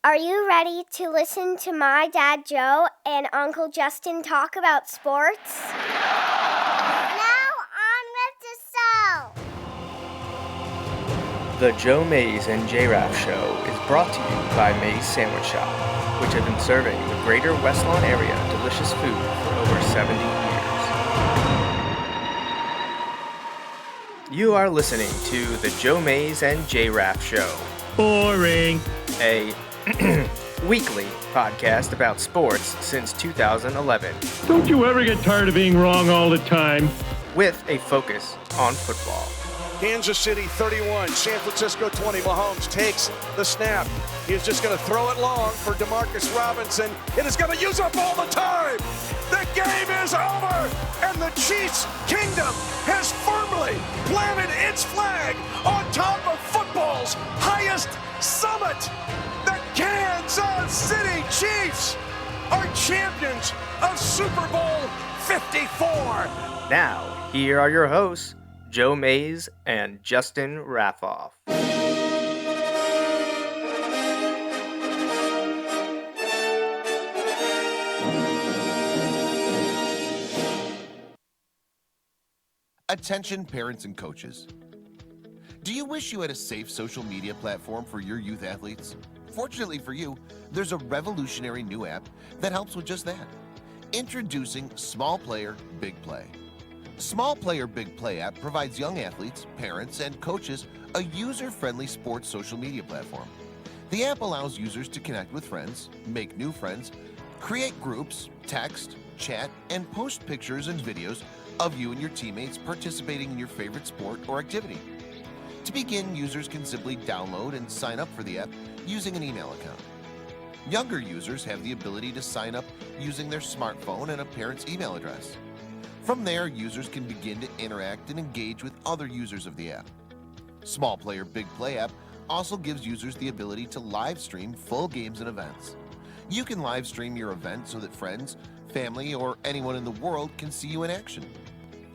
Are you ready to listen to my dad Joe and Uncle Justin talk about sports? Now on with the show! The Joe Mays and J-Raff Show is brought to you by Mays Sandwich Shop, which has been serving the greater West Lawn area delicious food for over 70 years. You are listening to the Joe Mays and J-Raff Show. Boring. A weekly podcast about sports since 2011. Don't you ever get tired of being wrong all the time? With a focus on football. Kansas City 31, San Francisco 20. Mahomes takes the snap. He is just going to throw it long for Demarcus Robinson. It is going to use up all the time. The game is over, and the Chiefs' kingdom has firmly planted its flag on top of football's highest summit. The Kansas City Chiefs are champions of Super Bowl 54. Now, here are your hosts, Joe Mays and Justin Raffoff. Attention parents and coaches. Do you wish you had a safe social media platform for your youth athletes? Fortunately for you, there's a revolutionary new app that helps with just that. Introducing Small Player, Big Play. Small Player Big Play app provides young athletes, parents, and coaches a user-friendly sports social media platform. The app allows users to connect with friends, make new friends, create groups, text, chat, and post pictures and videos of you and your teammates participating in your favorite sport or activity. To begin, users can simply download and sign up for the app using an email account. Younger users have the ability to sign up using their smartphone and a parent's email address. From there, users can begin to interact and engage with other users of the app. Small Player Big Play app also gives users the ability to live stream full games and events. You can live stream your event so that friends, family, or anyone in the world can see you in action.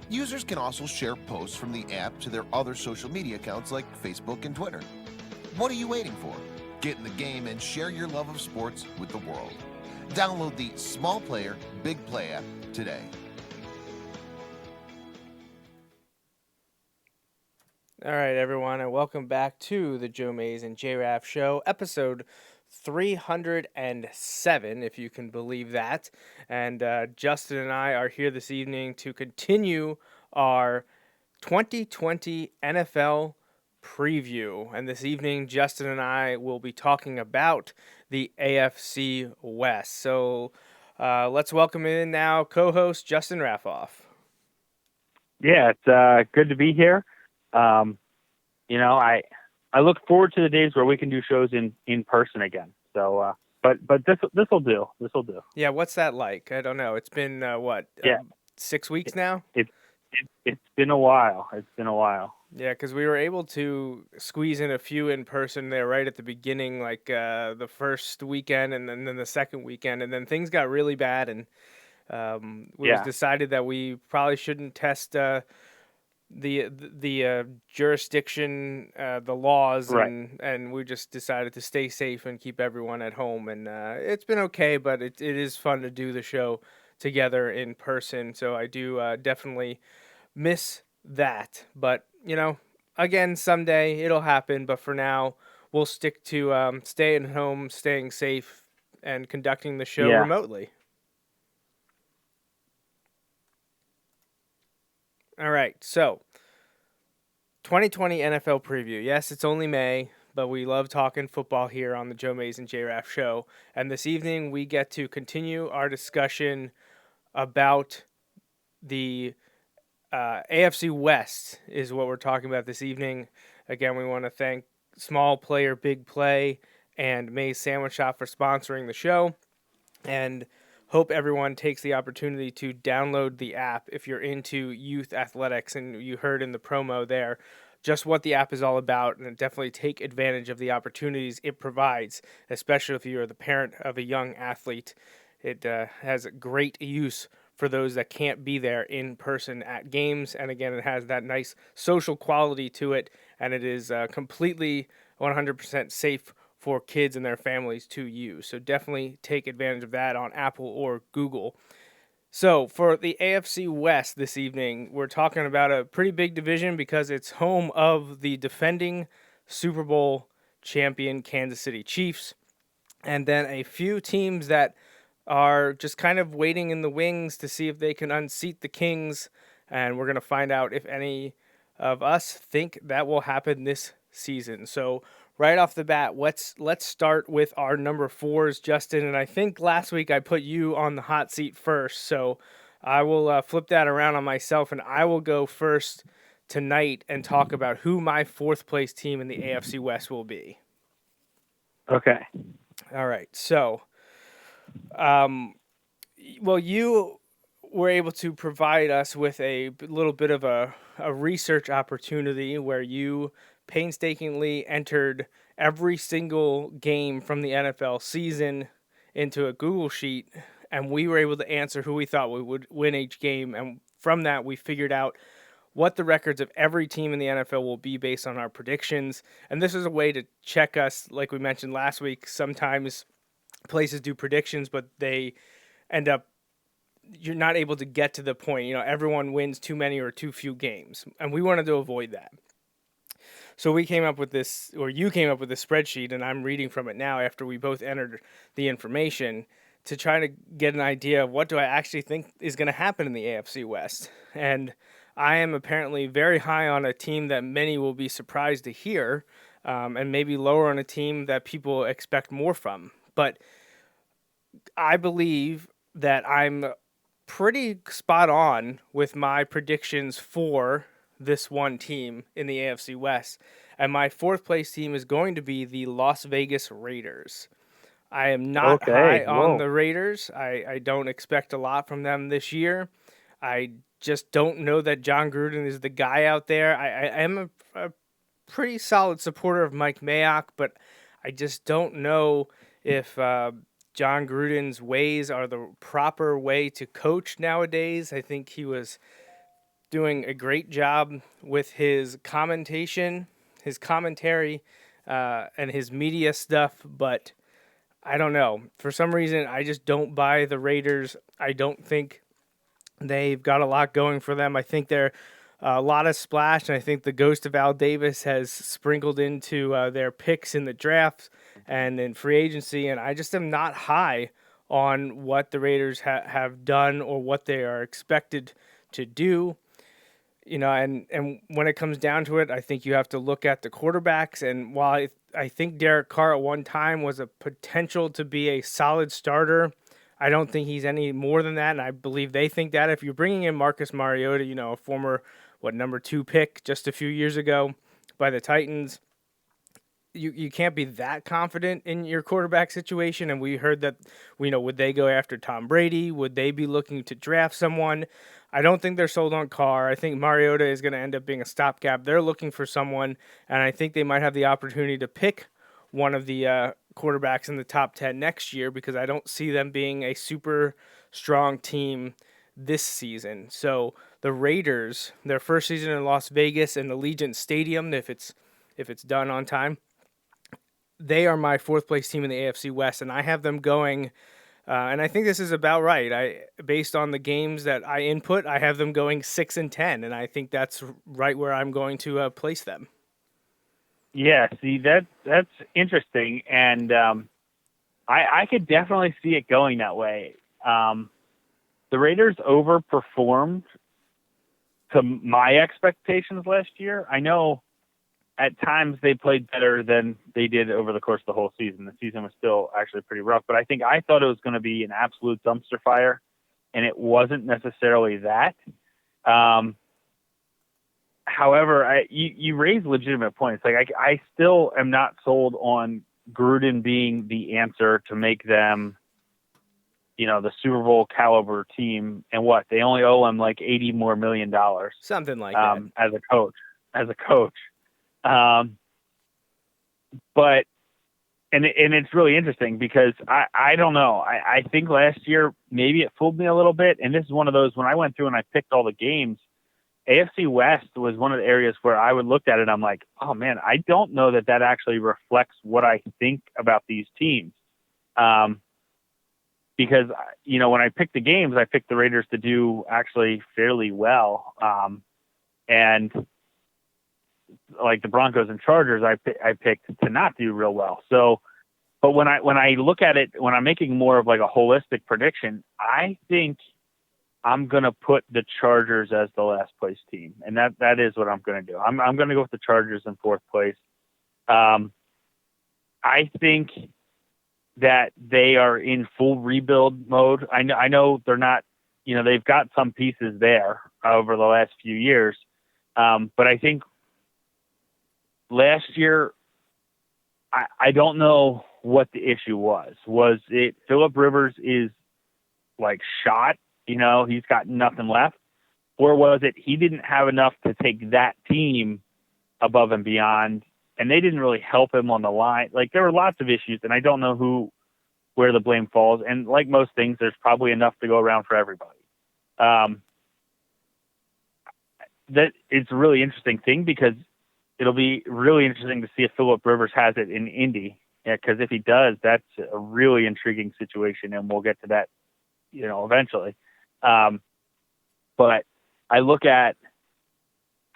Users can also share posts from the app to their other social media accounts like Facebook and Twitter. What are you waiting for? Get in the game and share your love of sports with the world. Download the Small Player Big Play app today. All right, everyone, and welcome back to the Joe Mays and J-Raff Show, episode 307, if you can believe that. And Justin and I are here this evening to continue our 2020 NFL preview. And this evening, Justin and I will be talking about the AFC West. So let's welcome in now co-host Justin Raffoff. Yeah, it's good to be here. I look forward to the days where we can do shows in person again. So, but this will do. This will do. Yeah, what's that like? I don't know. It's been 6 weeks now. It's been a while. Yeah, because we were able to squeeze in a few in person there right at the beginning, like the first weekend and then the second weekend, and then things got really bad, and was decided that we probably shouldn't test the jurisdiction, the laws, right. and we just decided to stay safe and keep everyone at home. And it's been okay, but it is fun to do the show together in person. So I do definitely miss that. But, again, someday it'll happen. But for now, we'll stick to staying home, staying safe, and conducting the show remotely. All right, so 2020 NFL preview. Yes, it's only May, but we love talking football here on the Joe Mays and J-Raff Show. And this evening, we get to continue our discussion about the AFC West is what we're talking about this evening. Again, we want to thank Small Player Big Play and Mays Sandwich Shop for sponsoring the show. And hope everyone takes the opportunity to download the app if you're into youth athletics, and you heard in the promo there just what the app is all about, and definitely take advantage of the opportunities it provides, especially if you're the parent of a young athlete. It has great use for those that can't be there in person at games, and again, it has that nice social quality to it, and it is completely 100% safe for kids and their families to use. So definitely take advantage of that on Apple or Google. So for the AFC West this evening, we're talking about a pretty big division because it's home of the defending Super Bowl champion Kansas City Chiefs, and then a few teams that are just kind of waiting in the wings to see if they can unseat the Kings, and we're going to find out if any of us think that will happen this season. So right off the bat, let's start with our number 4s, Justin, and I think last week I put you on the hot seat first, so I will flip that around on myself, and I will go first tonight and talk about who my 4th place team in the AFC West will be. Okay. All right. So, well, you were able to provide us with a little bit of a research opportunity where you painstakingly entered every single game from the NFL season into a Google sheet, and we were able to answer who we thought would win each game. And from that, we figured out what the records of every team in the NFL will be based on our predictions. And this is a way to check us, like we mentioned last week. Sometimes places do predictions, but they end up, you're not able to get to the point. You know, everyone wins too many or too few games. And we wanted to avoid that. So we came up with this, or you came up with this spreadsheet, and I'm reading from it now after we both entered the information to try to get an idea of what do I actually think is going to happen in the AFC West. And I am apparently very high on a team that many will be surprised to hear, and maybe lower on a team that people expect more from. But I believe that I'm pretty spot on with my predictions for this one team in the AFC West. And my 4th place team is going to be the Las Vegas Raiders. I am not high on the Raiders. I don't expect a lot from them this year. I just don't know that John Gruden is the guy out there. I am a pretty solid supporter of Mike Mayock, but I just don't know if John Gruden's ways are the proper way to coach nowadays. I think he was doing a great job with his commentation, his commentary, and his media stuff, but I don't know. For some reason, I just don't buy the Raiders. I don't think they've got a lot going for them. I think they're a lot of splash, and I think the ghost of Al Davis has sprinkled into their picks in the drafts and in free agency, and I just am not high on what the Raiders have done or what they are expected to do. You know, and when it comes down to it, I think you have to look at the quarterbacks, and while I think Derek Carr at one time was a potential to be a solid starter, I don't think he's any more than that, and I believe they think that. If you're bringing in Marcus Mariota, you know, a former, number 2 pick just a few years ago by the Titans, you can't be that confident in your quarterback situation. And we heard that, would they go after Tom Brady? Would they be looking to draft someone? I don't think they're sold on Carr. I think Mariota is going to end up being a stopgap. They're looking for someone, and I think they might have the opportunity to pick one of the quarterbacks in the top 10 next year, because I don't see them being a super strong team this season. So the Raiders, their first season in Las Vegas in the Allegiant Stadium, if it's done on time, they are my 4th place team in the AFC West, and I have them going, and I think this is about right. Based on the games that I input, I have them going 6-10, and I think that's right where I'm going to place them. Yeah, see, that's interesting, and I could definitely see it going that way. The Raiders overperformed to my expectations last year. I know at times they played better than they did over the course of the whole season. The season was still actually pretty rough, but I thought it was going to be an absolute dumpster fire, and it wasn't necessarily that. However, you raise legitimate points. Like I still am not sold on Gruden being the answer to make them, the Super Bowl caliber team. And what, they only owe him like $80 more million, something like that, as a coach. But it's really interesting because I don't know. I think last year maybe it fooled me a little bit, and this is one of those when I went through and I picked all the games. AFC West was one of the areas where I would look at it. I'm like, oh man, I don't know that actually reflects what I think about these teams. Because, when I picked the games, I picked the Raiders to do actually fairly well. And like the Broncos and Chargers, I picked to not do real well. So, but when I look at it, when I'm making more of like a holistic prediction, I think I'm going to put the Chargers as the last place team. And that is what I'm going to do. I'm going to go with the Chargers in fourth place. I think that they are in full rebuild mode. I know they're not, they've got some pieces there over the last few years. But I think last year, I don't know what the issue was. Was it Phillip Rivers is like shot? He's got nothing left. Or was it he didn't have enough to take that team above and beyond, and they didn't really help him on the line? Like, there were lots of issues, and I don't know where the blame falls. And like most things, there's probably enough to go around for everybody. That it's a really interesting thing, because it'll be really interesting to see if Phillip Rivers has it in Indy. Yeah, because if he does, that's a really intriguing situation, and we'll get to that, eventually. But I look at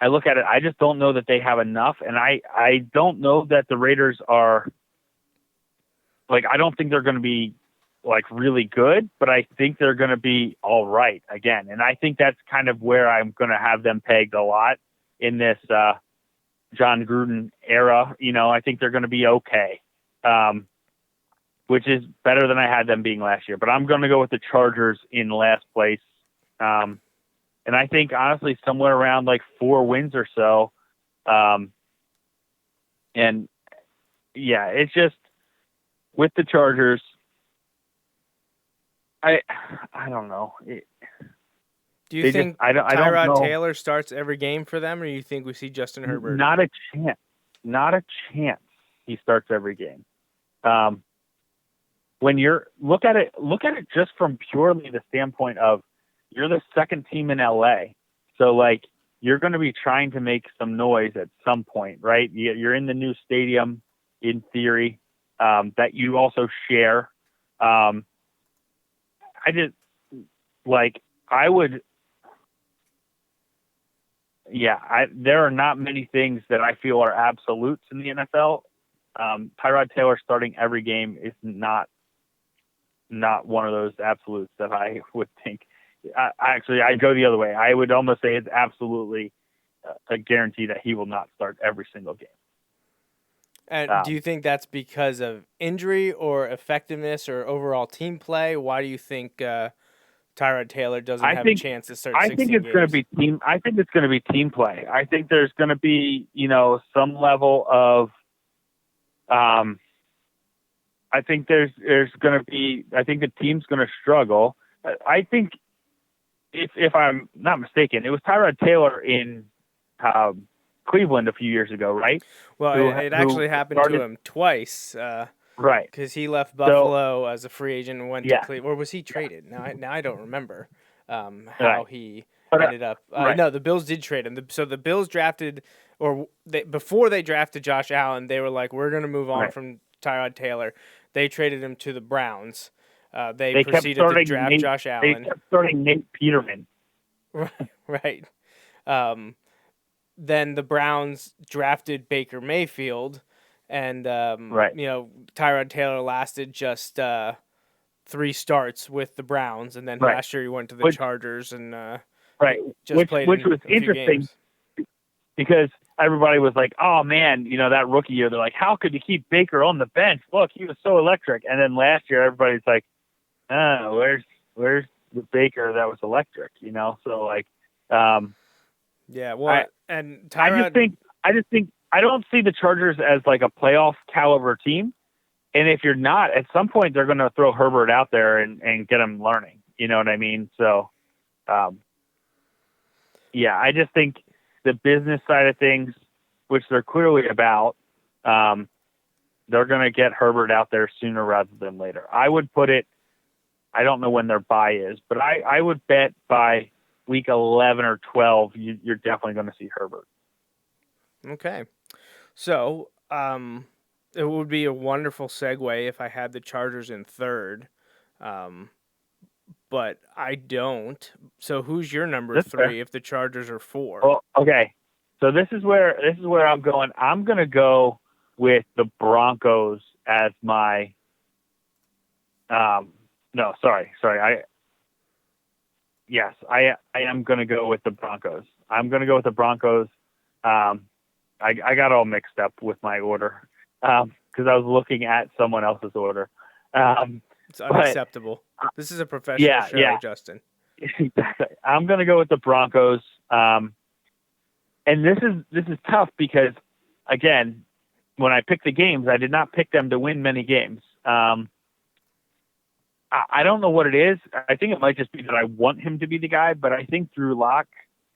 it. I just don't know that they have enough, and I don't know that the Raiders are like. I don't think they're going to be like really good, but I think they're going to be all right again. And I think that's kind of where I'm going to have them pegged a lot in this John Gruden era. I think they're going to be okay, which is better than I had them being last year. But I'm going to go with the Chargers in last place. And I think, honestly, somewhere around like 4 wins or so. And yeah, it's just with the Chargers, I don't know. Do you think I don't Tyrod know. Taylor starts every game for them, or you think we see Justin Herbert? Not a chance. Not a chance. He starts every game. When look at it just from purely the standpoint of you're the second team in LA, so like you're going to be trying to make some noise at some point, right? You're in the new stadium, in theory, that you also share. There are not many things that I feel are absolutes in the NFL. Tyrod Taylor starting every game is not one of those absolutes that I would think. I go the other way. I would almost say it's absolutely a guarantee that he will not start every single game. And do you think that's because of injury or effectiveness or overall team play? Why do you think Tyrod Taylor doesn't have a chance to start 16 I think it's going to be team. I think it's going to be team play. I think there's going to be, some level of, I think there's going to be, I think the team's going to struggle. I think if I'm not mistaken, it was Tyrod Taylor in Cleveland a few years ago, right? Well, it actually happened to him twice. Right. Because he left Buffalo as a free agent and went to Cleveland. Or was he traded? Now I don't remember how he ended up. No, the Bills did trade him. So the Bills drafted, before they drafted Josh Allen, they were like, we're going to move on from Tyrod Taylor. They traded him to the Browns. They proceeded to draft Josh Allen. They kept starting Nate Peterman. Right. Then the Browns drafted Baker Mayfield, and Tyrod Taylor lasted just 3 starts with the Browns, and then last year he went to the Chargers and just played which was interesting because everybody was like, "Oh man, that rookie year." They're like, "How could you keep Baker on the bench? Look, he was so electric." And then last year, everybody's like, "Oh, where's the Baker that was electric?" So like. Yeah, well, and Tyrod... I just think I don't see the Chargers as like a playoff caliber team. And if you're not, at some point they're going to throw Herbert out there and get him learning. You know what I mean? So, I just think the business side of things, which they're clearly about, they're going to get Herbert out there sooner rather than later. I would put it, I don't know when their bye is, but I would bet by week 11 or 12, you're definitely going to see Herbert. Okay. So, it would be a wonderful segue if I had the Chargers in third, but I don't. So, who's your number That's fair. 3 if the Chargers are 4? Well, okay. So this is where I'm going. I'm going to go with the Broncos as my. No, sorry. I am going to go with the Broncos. I'm going to go with the Broncos. I got all mixed up with my order because I was looking at someone else's order. It's unacceptable. This is a professional show, Justin. Exactly. I'm going to go with the Broncos. And this is tough because, again, when I picked the games, I did not pick them to win many games. I don't know what it is. I think it might just be that I want him to be the guy, but I think Drew Lock,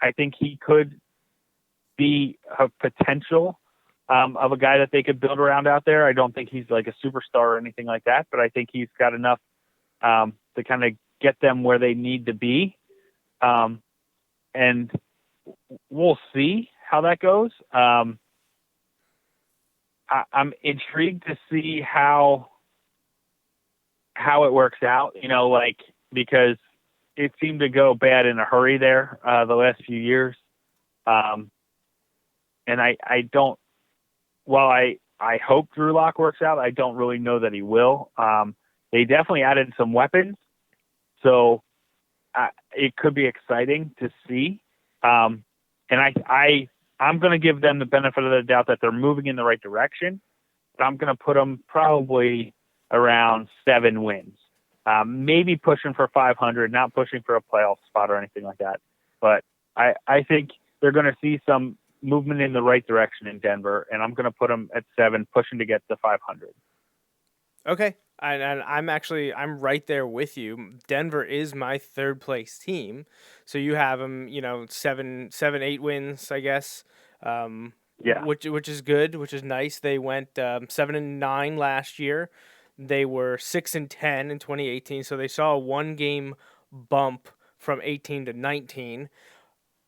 I think he could be a potential of a guy that they could build around out there. I don't think he's like a superstar or anything like that, but I think he's got enough to kind of get them where they need to be. And we'll see how that goes. I'm intrigued to see how it works out, because it seemed to go bad in a hurry there the last few years. And I don't, while I hope Drew Lock works out, I don't really know that he will. They definitely added some weapons, so it could be exciting to see. And I'm going to give them the benefit of the doubt that they're moving in the right direction, but I'm going to put them probably around 7 wins, maybe pushing for 500, not pushing for a playoff spot or anything like that. But I think they're going to see some movement in the right direction in Denver, and I'm going to put them at 7, pushing to get to 500. Okay. And I'm right there with you. Denver is my third place team. So you have them, 7, 8 wins, I guess. Yeah. Which is good, which is nice. They went 7-9 last year. They were 6-10 in 2018. So they saw a 1-game bump from 18 to 19.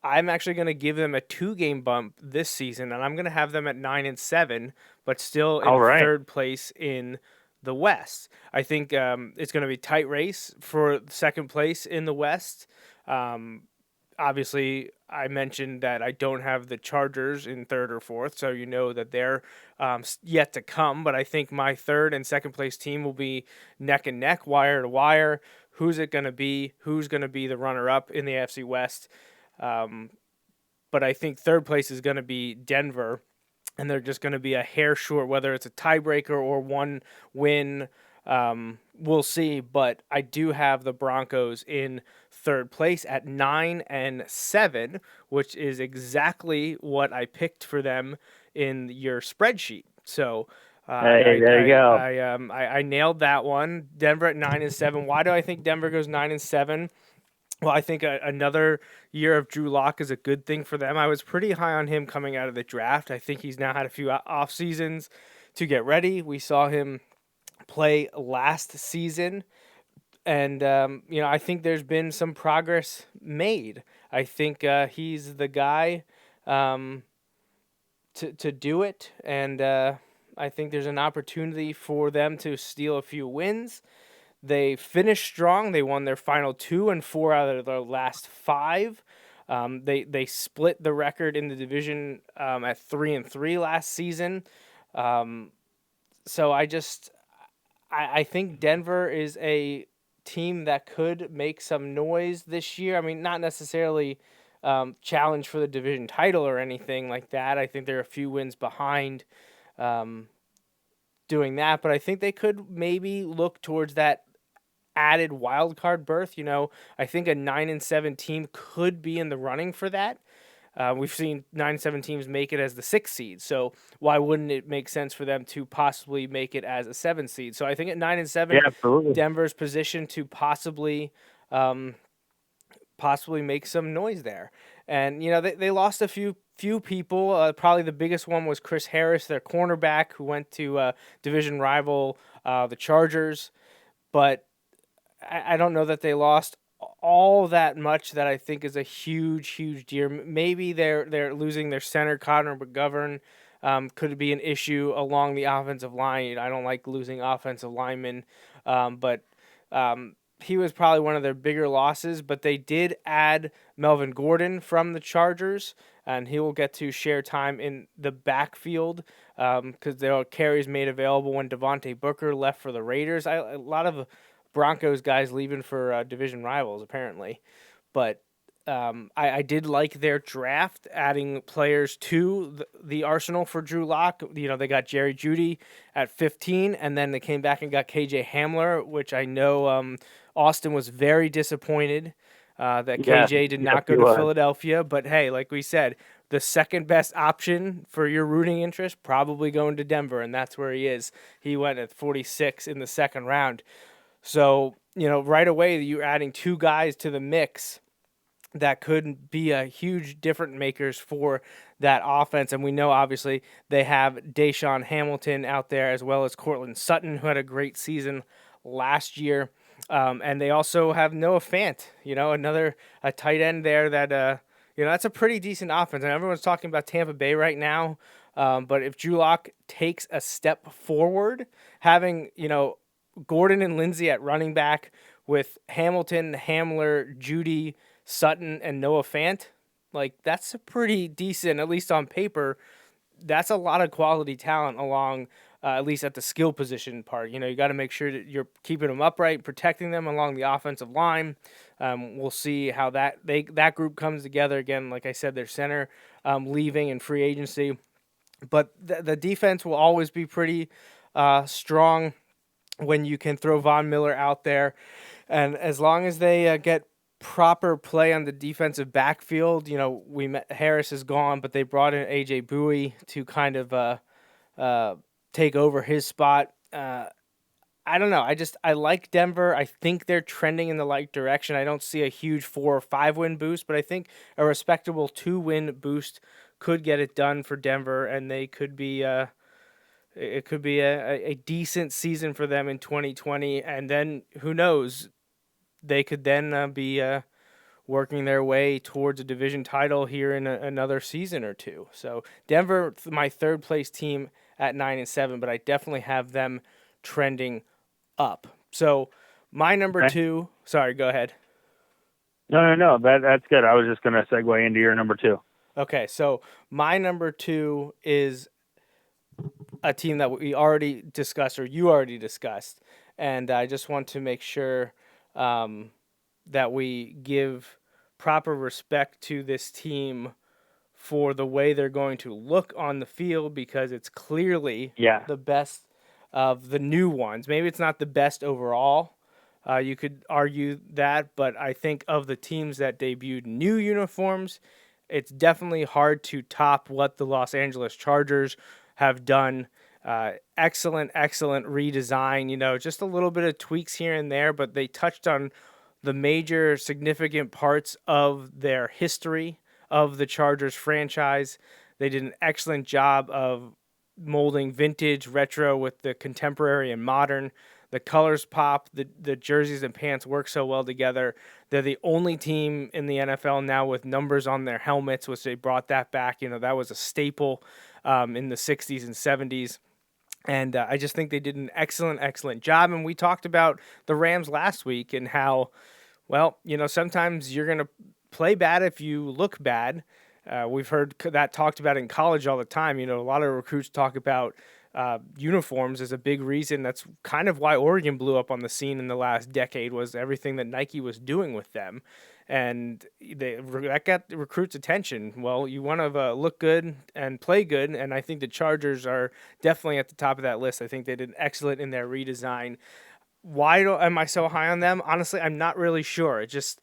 I'm actually going to give them a 2-game bump this season, and I'm going to have them at 9-7, but still in third place in the West. I think it's going to be a tight race for second place in the West. Obviously, I mentioned that I don't have the Chargers in third or fourth, so you know that they're yet to come. But I think my third and second place team will be neck and neck, wire to wire. Who's it going to be? Who's going to be the runner-up in the AFC West? But I think third place is going to be Denver, and they're just going to be a hair short, whether it's a tiebreaker or 1 win. We'll see, but I do have the Broncos in third place at 9-7, which is exactly what I picked for them in your spreadsheet. So there you go. I nailed that one. Denver at 9-7. Why do I think Denver goes 9-7? Well, I think another year of Drew Lock is a good thing for them. I was pretty high on him coming out of the draft. I think he's now had a few off seasons to get ready. We saw him play last season, and I think there's been some progress made. I think he's the guy to do it, and I think there's an opportunity for them to steal a few wins. They finished strong. They won their final 2 and 4 out of their last 5. They split the record in the division at 3-3 last season. So I think Denver is a team that could make some noise this year. I mean, not necessarily challenge for the division title or anything like that. I think they're a few wins behind doing that, but I think they could maybe look towards that added wild card berth. I think a 9-7 team could be in the running for that. We've seen 9-7 teams make it as the 6th seed, so why wouldn't it make sense for them to possibly make it as a 7th seed? So I think at 9-7, Denver's positioned to possibly make some noise there. And they lost a few people. Probably the biggest one was Chris Harris, their cornerback, who went to division rival the Chargers. But I don't know that they lost all that much that I think is a huge deal. Maybe they're losing their center, Connor McGovern. Could be an issue along the offensive line. I don't like losing offensive linemen, but he was probably one of their bigger losses. But they did add Melvin Gordon from the Chargers, and he will get to share time in the backfield because there are carries made available when Devontae Booker left for the Raiders. A lot of Broncos guys leaving for division rivals, apparently. But I did like their draft, adding players to the arsenal for Drew Lock. They got Jerry Jeudy at 15, and then they came back and got KJ Hamler, which I know Austin was very disappointed that KJ did not go to Philadelphia. But hey, like we said, the second best option for your rooting interest, probably going to Denver, and that's where he is. He went at 46 in the second round. So, right away, you're adding two guys to the mix that could be a huge difference makers for that offense. And we know, obviously, they have Deshaun Hamilton out there as well as Cortland Sutton, who had a great season last year. And they also have Noah Fant, another tight end there that, that's a pretty decent offense. And everyone's talking about Tampa Bay right now. But if Drew Lock takes a step forward, having, Gordon and Lindsey at running back with Hamilton, Hamler, Jeudy, Sutton, and Noah Fant, that's a pretty decent, at least on paper, that's a lot of quality talent along, at least at the skill position part. You got to make sure that you're keeping them upright, protecting them along the offensive line. We'll see how that group comes together. Again, like I said, their center leaving in free agency. But the defense will always be pretty strong when you can throw Von Miller out there. And as long as they get proper play on the defensive backfield, Harris is gone, but they brought in A.J. Bowie to kind of take over his spot. I don't know. I like Denver. I think they're trending in the right direction. I don't see a huge 4 or 5 win boost, but I think a respectable 2-win boost could get it done for Denver, and they could be it could be a decent season for them in 2020, and then who knows, they could then be working their way towards a division title here in another season or two. So Denver, my third place team at 9-7, but I definitely have them trending up. So my number 2. Sorry, go ahead. No. That's good. I was just going to segue into your number 2. Okay, so my number 2 is a team that we already discussed, or you already discussed, and I just want to make sure that we give proper respect to this team for the way they're going to look on the field, because it's clearly the best of the new ones. Maybe it's not the best overall. You could argue that, but I think of the teams that debuted new uniforms, it's definitely hard to top what the Los Angeles Chargers have done. Excellent redesign, just a little bit of tweaks here and there, but they touched on the major significant parts of their history of the Chargers franchise. They did an excellent job of molding vintage, retro with the contemporary and modern. The colors pop, the jerseys and pants work so well together. They're the only team in the NFL now with numbers on their helmets, which they brought that back. That was a staple in the 60s and 70s. And I just think they did an excellent job. And we talked about the Rams last week and how, sometimes you're going to play bad if you look bad. We've heard that talked about in college all the time. A lot of recruits talk about uniforms as a big reason. That's kind of why Oregon blew up on the scene in the last decade, was everything that Nike was doing with them. And that got the recruits' attention. Well, you want to look good and play good, and I think the Chargers are definitely at the top of that list. I think they did excellent in their redesign. Why am I so high on them? Honestly, I'm not really sure. It just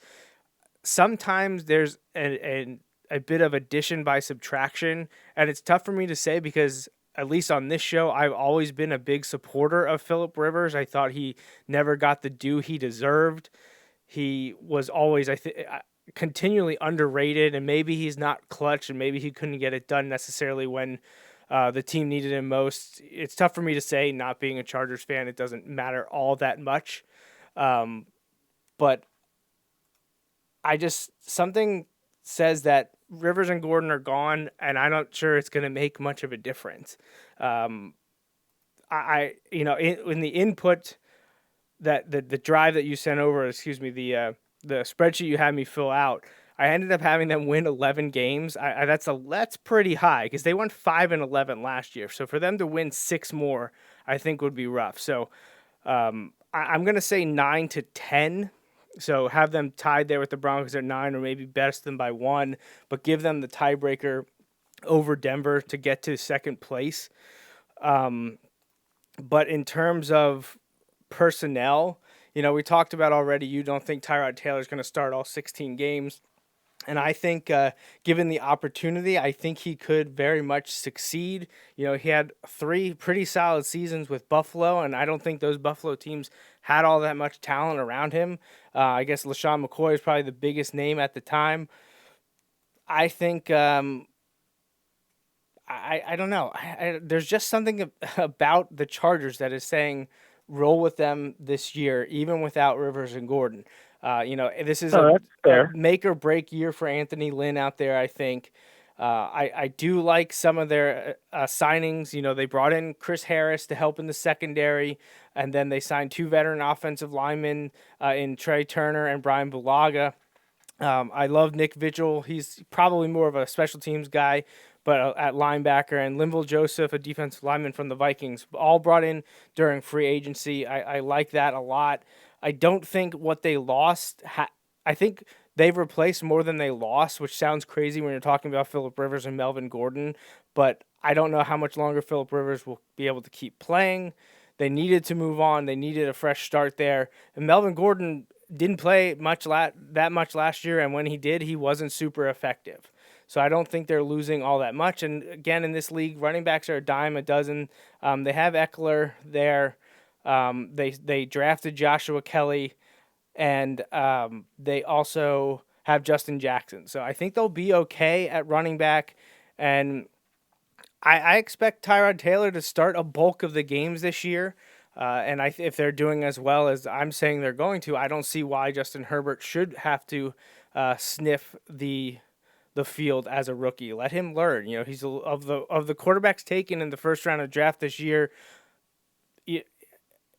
sometimes there's a bit of addition by subtraction, and it's tough for me to say because at least on this show, I've always been a big supporter of Phillip Rivers. I thought he never got the due he deserved. He was always, continually underrated, and maybe he's not clutch, and maybe he couldn't get it done necessarily when the team needed him most. It's tough for me to say, not being a Chargers fan, it doesn't matter all that much. But something says that Rivers and Gordon are gone, and I'm not sure it's going to make much of a difference. In the input that the drive that you sent over, the spreadsheet you had me fill out, I ended up having them win 11 games. That's pretty high because they won 5-11 last year. So for them to win 6 more, I think would be rough. So I'm going to say 9-10. So have them tied there with the Broncos at 9, or maybe best them by 1, but give them the tiebreaker over Denver to get to second place. But in terms of personnel, we talked about already, you don't think Tyrod Taylor is going to start all 16 games. And I think given the opportunity, I think he could very much succeed. He had 3 pretty solid seasons with Buffalo, and I don't think those Buffalo teams had all that much talent around him. I guess LaShawn McCoy is probably the biggest name at the time. I think I don't know. There's just something about the Chargers that is saying roll with them this year, even without Rivers and Gordon. This is a make or break year for Anthony Lynn out there, I think. I do like some of their signings. They brought in Chris Harris to help in the secondary, and then they signed 2 veteran offensive linemen in Trey Turner and Brian Bulaga. I love Nick Vigil. He's probably more of a special teams guy, but at linebacker, and Linval Joseph, a defensive lineman from the Vikings, all brought in during free agency. I like that a lot. I don't think what they lost, I think they've replaced more than they lost, which sounds crazy when you're talking about Phillip Rivers and Melvin Gordon, but I don't know how much longer Phillip Rivers will be able to keep playing. They needed to move on. They needed a fresh start there. And Melvin Gordon didn't play that much last year, and when he did, he wasn't super effective. So I don't think they're losing all that much. And again, in this league, running backs are a dime a dozen. They have Eckler there. They drafted Joshua Kelly, and they also have Justin Jackson. So I think they'll be okay at running back. And I expect Tyrod Taylor to start a bulk of the games this year. And if they're doing as well as I'm saying they're going to, I don't see why Justin Herbert should have to sniff the field as a rookie. Let him learn. He's of the quarterbacks taken in the first round of draft this year.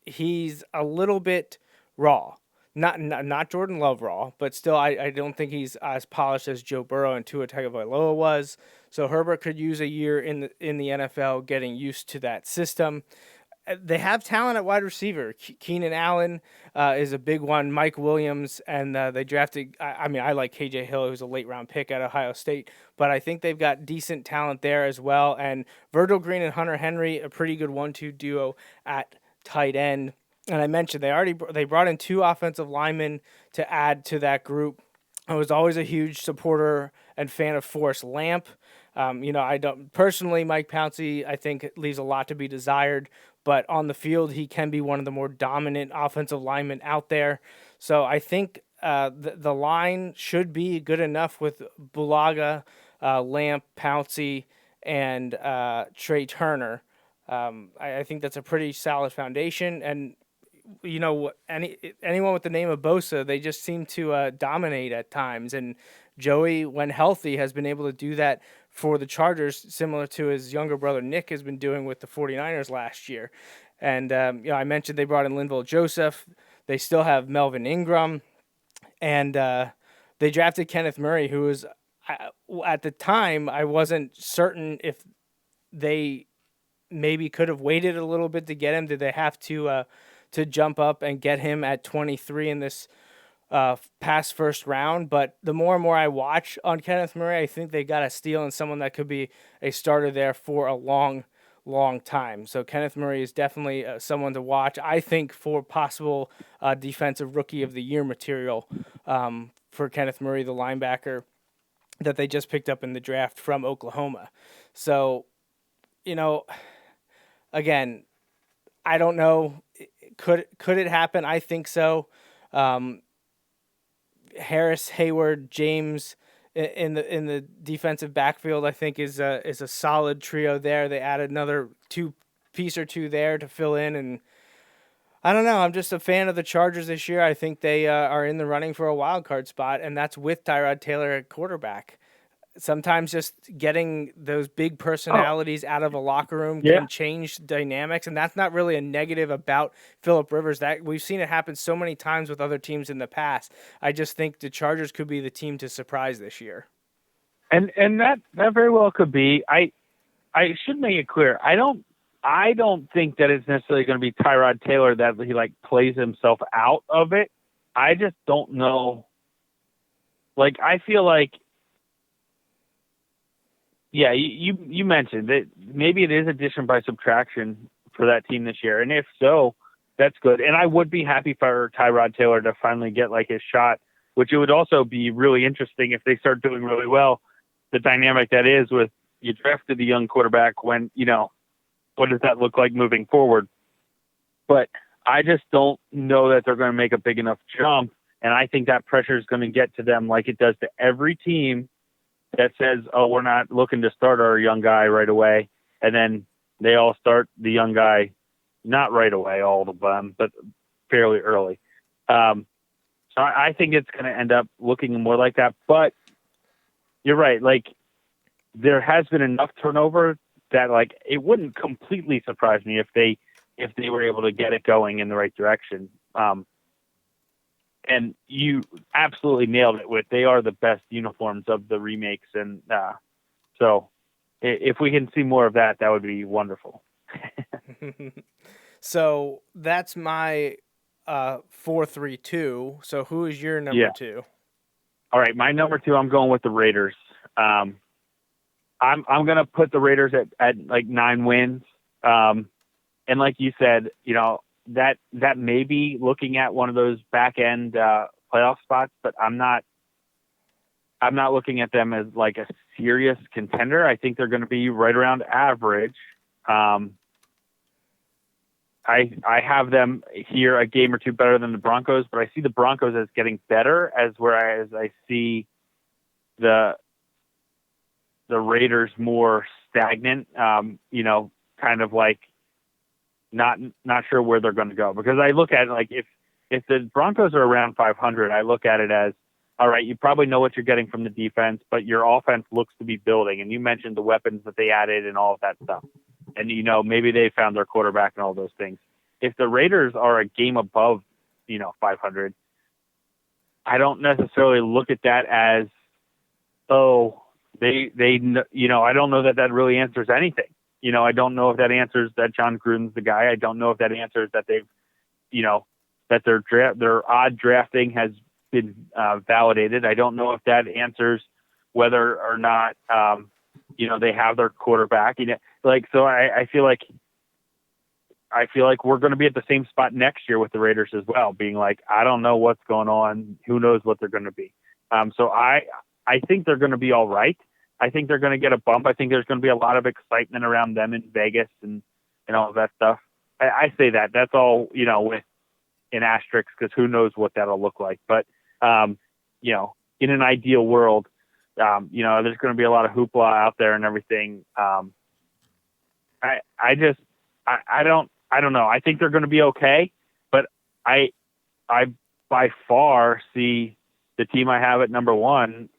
He's a little bit raw. Not Jordan Love raw, but still I don't think he's as polished as Joe Burrow and Tua Tagovailoa was. So Herbert could use a year in the NFL getting used to that system. They have talent at wide receiver. Keenan Allen is a big one. Mike Williams, and they drafted. I like KJ Hill, who's a late round pick at Ohio State, but I think they've got decent talent there as well. And Virgil Green and Hunter Henry, a pretty good 1-2 duo at tight end. And I mentioned they brought in 2 offensive linemen to add to that group. I was always a huge supporter and fan of Forrest Lamp. I don't personally. Mike Pouncey, I think, leaves a lot to be desired, but on the field, he can be one of the more dominant offensive linemen out there. So I think the line should be good enough with Bulaga, Lamp, Pouncey, and Trey Turner. I think that's a pretty solid foundation. And anyone with the name of Bosa, they just seem to dominate at times. And Joey, when healthy, has been able to do that for the Chargers, similar to his younger brother Nick has been doing with the 49ers last year. And I mentioned they brought in Linval Joseph. They still have Melvin Ingram. And they drafted Kenneth Murray, who was, at the time, I wasn't certain if they maybe could have waited a little bit to get him. Did they have to jump up and get him at 23 in this past first round? But the more and more I watch on Kenneth Murray, I think they got a steal and someone that could be a starter there for a long time. So Kenneth Murray is definitely someone to watch, I think, for possible defensive rookie of the year material for Kenneth Murray, the linebacker that they just picked up in the draft from Oklahoma. So, again, I don't know. Could it happen? I think so. Harris, Hayward, James in the defensive backfield, I think is a solid trio there. They added another piece or two there to fill in, and I don't know. I'm just a fan of the Chargers this year. I think they are in the running for a wild card spot, and that's with Tyrod Taylor at quarterback. Sometimes just getting those big personalities out of a locker room Yeah. can change dynamics, and that's not really a negative about Phillip Rivers. That we've seen it happen so many times with other teams in the past. I just think the Chargers could be the team to surprise this year. And that very well could be. I should make it clear. I don't think that it's necessarily going to be Tyrod Taylor that he like plays himself out of it. I just don't know. Like, I feel like, yeah, you mentioned that maybe it is addition by subtraction for that team this year. And if so, that's good. And I would be happy for Tyrod Taylor to finally get like his shot, which it would also be really interesting if they start doing really well. The dynamic that is with you drafted the young quarterback when, what does that look like moving forward? But I just don't know that they're going to make a big enough jump. And I think that pressure is going to get to them like it does to every team that says, oh, we're not looking to start our young guy right away. And then they all start the young guy, not right away, all of them, but fairly early. So I think it's going to end up looking more like that. But you're right. Like, there has been enough turnover that like it wouldn't completely surprise me if they were able to get it going in the right direction. And you absolutely nailed it with they are the best uniforms of the remakes. And so if we can see more of that, that would be wonderful. So that's my 4-3-2. So who is your number two? All right. My number two, I'm going with the Raiders. I'm going to put the Raiders at like 9 wins. And like you said, that may be looking at one of those back end playoff spots, but I'm not looking at them as like a serious contender. I think they're going to be right around average. I have them here a game or two better than the Broncos, but I see the Broncos as getting better whereas I see the Raiders more stagnant, kind of like not sure where they're going to go, because I look at it like if the Broncos are around 500, I look at it as, all right, you probably know what you're getting from the defense, but your offense looks to be building. And you mentioned the weapons that they added and all of that stuff. And, maybe they found their quarterback and all those things. If the Raiders are a game above, 500, I don't necessarily look at that as, oh, they I don't know that really answers anything. I don't know if that answers that John Gruden's the guy. I don't know if that answers that they've, that their odd drafting has been validated. I don't know if that answers whether or not, they have their quarterback. So I feel like we're going to be at the same spot next year with the Raiders as well, being like, I don't know what's going on. Who knows what they're going to be? So I think they're going to be all right. I think they're going to get a bump. I think there's going to be a lot of excitement around them in Vegas and all of that stuff. I say that. That's all, with an asterisk, because who knows what that'll look like. But, in an ideal world, there's going to be a lot of hoopla out there and everything. I don't know. I think they're going to be okay, but I by far see the team I have at number one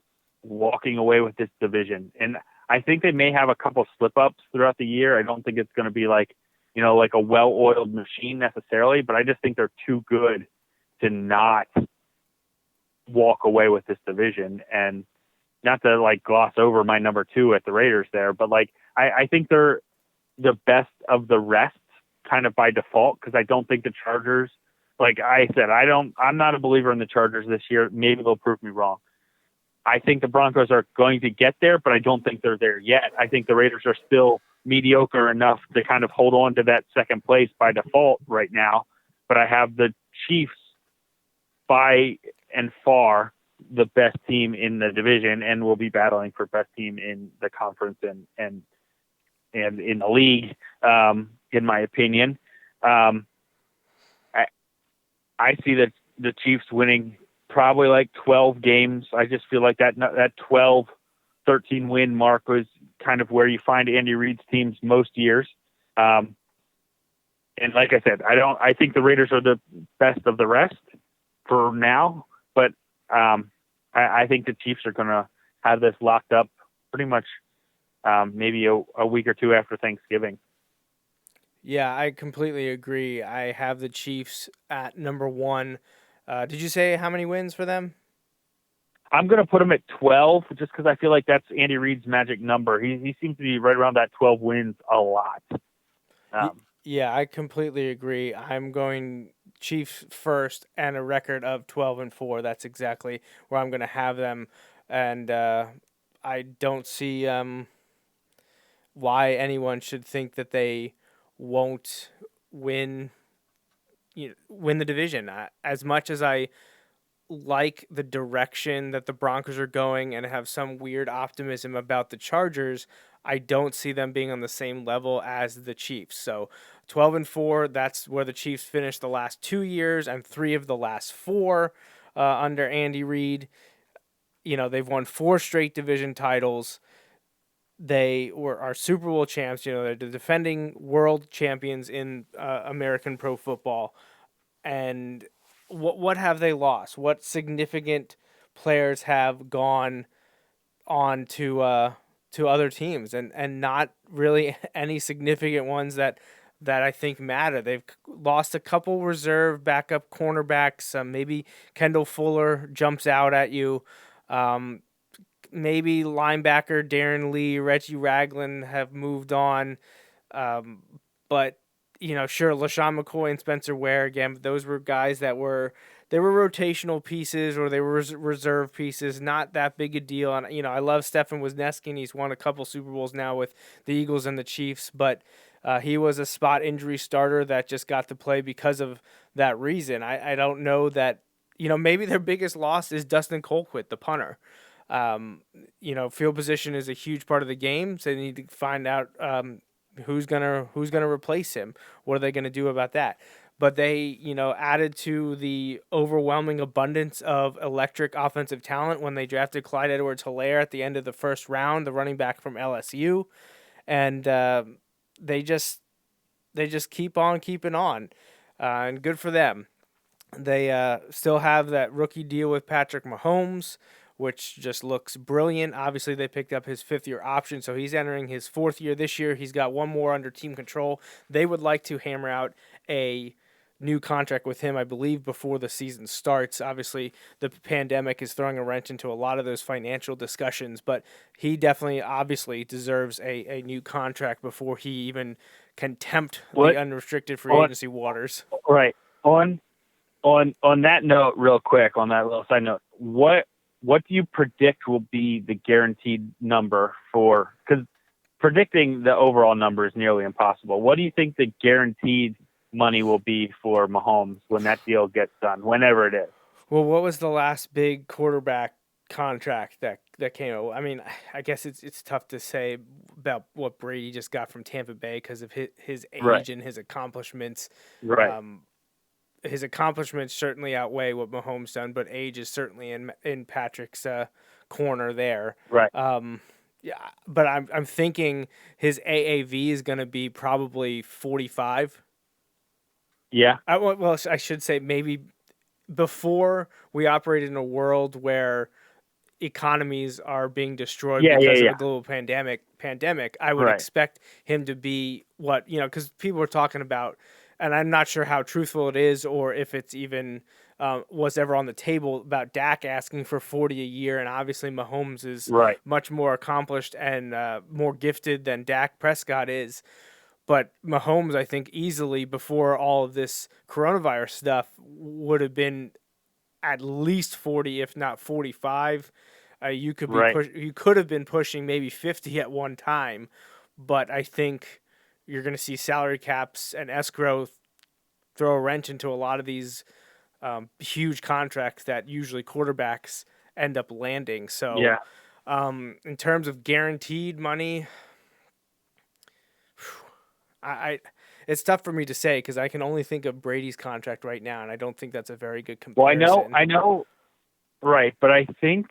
walking away with this division. And I think they may have a couple slip ups throughout the year. I don't think it's going to be like a well-oiled machine necessarily, but I just think they're too good to not walk away with this division. And not to like gloss over my number two at the Raiders there, but like, I think they're the best of the rest kind of by default. Cause I don't think the Chargers, like I said, I'm not a believer in the Chargers this year. Maybe they'll prove me wrong. I think the Broncos are going to get there, but I don't think they're there yet. I think the Raiders are still mediocre enough to kind of hold on to that second place by default right now. But I have the Chiefs by and far the best team in the division, and will be battling for best team in the conference and in the league, in my opinion. I see that the Chiefs winning probably like 12 games. I just feel like that 12-13 win mark was kind of where you find Andy Reid's teams most years. And And like I said, I think the Raiders are the best of the rest for now, but I think the Chiefs are going to have this locked up pretty much maybe a week or two after Thanksgiving. Yeah, I completely agree. I have the Chiefs at number 1. Did you say how many wins for them? I'm going to put them at 12 just because I feel like that's Andy Reid's magic number. He seems to be right around that 12 wins a lot. Yeah, I completely agree. I'm going Chiefs first and a record of 12-4. That's exactly where I'm going to have them. And I don't see why anyone should think that they won't win the division. As much as I like the direction that the Broncos are going and have some weird optimism about the Chargers, I don't see them being on the same level as the Chiefs. So 12-4, that's where the Chiefs finished the last 2 years and 3 of the last 4 under Andy Reid. They've won 4 straight division titles. They are Super Bowl champs. They're the defending world champions in American pro football. And what have they lost? What significant players have gone on to other teams, and not really any significant ones that I think matter. They've lost a couple reserve backup cornerbacks. Maybe Kendall Fuller jumps out at you. Maybe linebacker Darren Lee, Reggie Ragland have moved on. But sure, LaShawn McCoy and Spencer Ware again. But those were guys that were rotational pieces, or they were reserve pieces. Not that big a deal. And I love Stefan Wisniewski, and he's won a couple Super Bowls now with the Eagles and the Chiefs. But he was a spot injury starter that just got to play because of that reason. I don't know that. Maybe their biggest loss is Dustin Colquitt, the punter. Field position is a huge part of the game, so they need to find out who's gonna replace him. What are they gonna do about that? But they, added to the overwhelming abundance of electric offensive talent when they drafted Clyde Edwards-Helaire at the end of the first round, the running back from LSU, and they just keep on keeping on, and good for them. They still have that rookie deal with Patrick Mahomes, which just looks brilliant. Obviously, they picked up his 5th-year option, so he's entering his 4th year this year. He's got 1 more under team control. They would like to hammer out a new contract with him, I believe, before the season starts. Obviously, the pandemic is throwing a wrench into a lot of those financial discussions, but he definitely, obviously, deserves a new contract before he even can tempt the unrestricted free agency waters. Right. On that note, real quick, on that little side note, what do you predict will be the guaranteed number for? Because predicting the overall number is nearly impossible. What do you think the guaranteed money will be for Mahomes when that deal gets done, whenever it is? Well, what was the last big quarterback contract that came out? I mean, I guess it's tough to say about what Brady just got from Tampa Bay because of his age and his accomplishments. Right. His accomplishments certainly outweigh what Mahomes done, but age is certainly in Patrick's corner there. Right. Yeah, but I'm thinking his AAV is going to be probably 45. Yeah. I should say maybe before we operated in a world where economies are being destroyed because of a global pandemic, I would expect him to be what, because people are talking about, and I'm not sure how truthful it is or if it's even was ever on the table about Dak asking for 40 a year. And obviously Mahomes is much more accomplished and more gifted than Dak Prescott is. But Mahomes, I think, easily before all of this coronavirus stuff would have been at least 40, if not 45. You could have been pushing maybe 50 at one time, but I think you're going to see salary caps and escrow throw a wrench into a lot of these huge contracts that usually quarterbacks end up landing. So, in terms of guaranteed money, it's tough for me to say because I can only think of Brady's contract right now, and I don't think that's a very good comparison. Well, I know, right, but I think,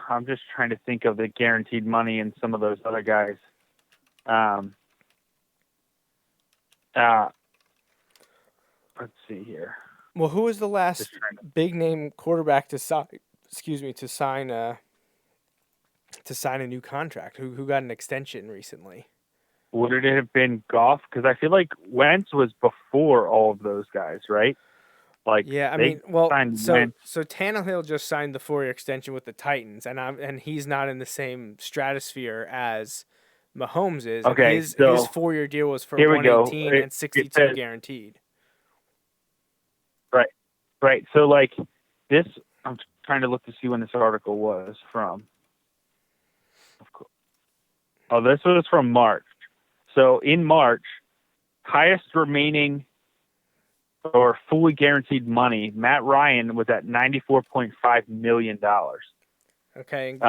I'm just trying to think of the guaranteed money in some of those other guys. Let's see here. Well, who was the last Just trying to- big name quarterback to sign? To sign a new contract. Who got an extension recently? Would it have been Goff? Because I feel like Wentz was before all of those guys, right? Like, Yeah, I they mean, well, signed so Wentz. Tannehill just signed the 4-year extension with the Titans, and he's not in the same stratosphere as Mahomes is. And Okay, his so 4-year deal was for here we go. 118 and 62 says- guaranteed. Right. So, like, this, I'm trying to look to see when this article was from. Of course. Oh, this was from March. So, in March, highest remaining or fully guaranteed money, Matt Ryan was at $94.5 million. Okay.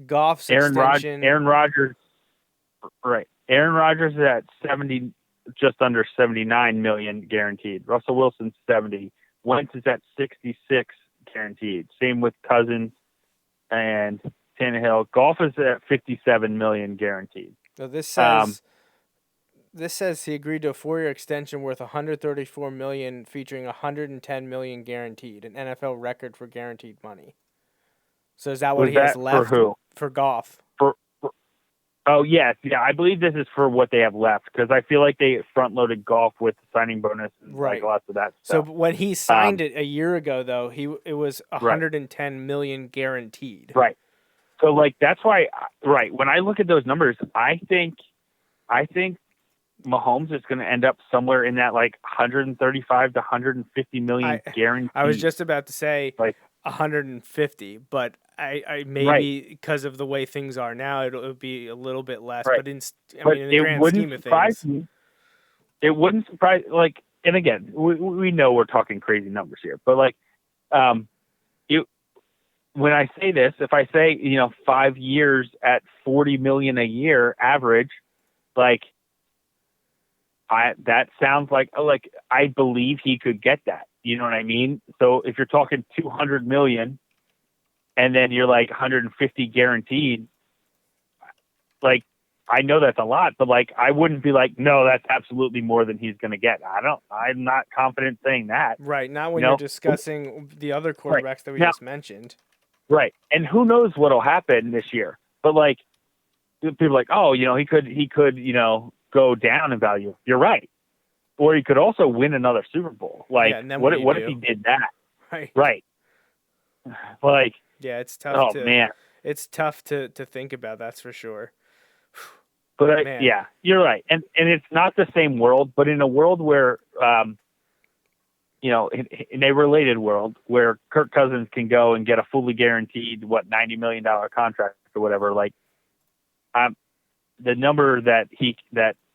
Goff's Aaron extension. Rodgers, right. Aaron Rodgers is at 70, just under 79 million guaranteed. Russell Wilson's 70. Wentz is at 66 guaranteed. Same with Cousins and Tannehill. Goff is at 57 million guaranteed. So this says he agreed to a 4-year extension worth $134 million, featuring $110 million guaranteed, an NFL record for guaranteed money. So is that what Was he has that left for who? for Goff? Oh, yes. Yeah, I believe this is for what they have left because I feel like they front-loaded Goff with signing bonus and Right. like lots of that So stuff. when he signed it a year ago, though, it was $110 million guaranteed. Right. So, like, that's why, right, when I look at those numbers, I think Mahomes is going to end up somewhere in that, like, 135 to 150 million guaranteed. I was just about to say like 150, but I maybe because of the way things are now, it'll be a little bit less. Right. But in the grand scheme of things, it wouldn't surprise. Like, and again, we know we're talking crazy numbers here, but like, when I say this, if I say 5 years at 40 million a year average, like, that sounds like I believe he could get that. You know what I mean? So if you're talking 200 million. And then you're like 150 guaranteed. Like, I know that's a lot, but like, I wouldn't be like, no, that's absolutely more than he's going to get. I'm not confident saying that. Right. Not when you're discussing the other quarterbacks that we just mentioned. Right. And who knows what'll happen this year, but like, people are like, oh, he could, go down in value. You're right. Or he could also win another Super Bowl. Like, what if he did that? Right. Like, yeah, it's tough. Man, it's tough to think about. That's for sure. But yeah, you're right, and it's not the same world. But in a world where, in a related world where Kirk Cousins can go and get a fully guaranteed $90 million contract or whatever, like, the number that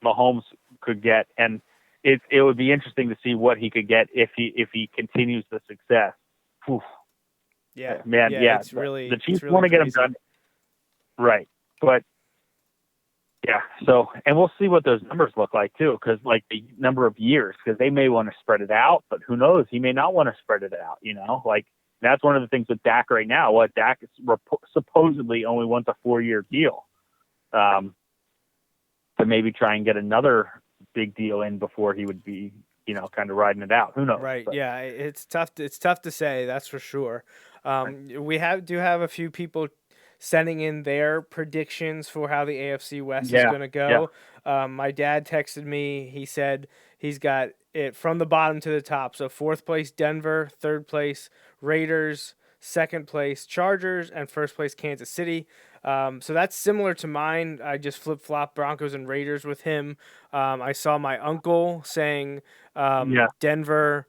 Mahomes could get, and it would be interesting to see what he could get if he continues the success. Whew. Yeah, man. Yeah, it's really, the Chiefs really want to get him crazy. done. Right. But yeah, so, and we'll see what those numbers look like too, because like the number of years, because they may want to spread it out, but who knows? He may not want to spread it out, like that's one of the things with Dak right now. What Dak is supposedly only wants a 4-year deal to maybe try and get another big deal in before he would be, kind of riding it out. Who knows? Right. But, yeah. It's tough. It's tough to say. That's for sure. We do have a few people sending in their predictions for how the AFC West is going to go. Yeah. My dad texted me. He said he's got it from the bottom to the top. So 4th place, Denver, 3rd place, Raiders, 2nd place, Chargers, and 1st place, Kansas City. So that's similar to mine. I just flip-flop Broncos and Raiders with him. I saw my uncle saying Denver,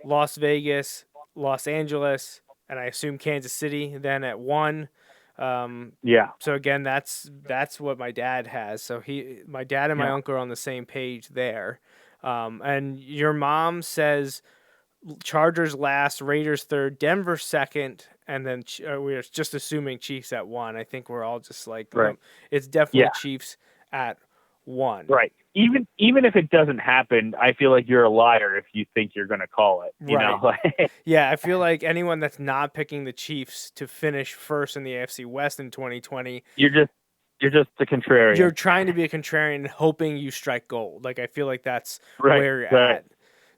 Las Vegas, Los Angeles, and I assume Kansas City then at 1. So again, that's what my dad has. So my dad and my uncle are on the same page there. And your mom says Chargers last, Raiders 3rd, Denver 2nd, and then we're just assuming Chiefs at 1. I think we're all just like, it's definitely Chiefs at 1. Right. Even if it doesn't happen, I feel like you're a liar if you think you're going to call it. You know? Yeah, I feel like anyone that's not picking the Chiefs to finish first in the AFC West in 2020, you're You're just a contrarian. You're trying to be a contrarian, hoping you strike gold. Like I feel like that's Right, where you're right. at.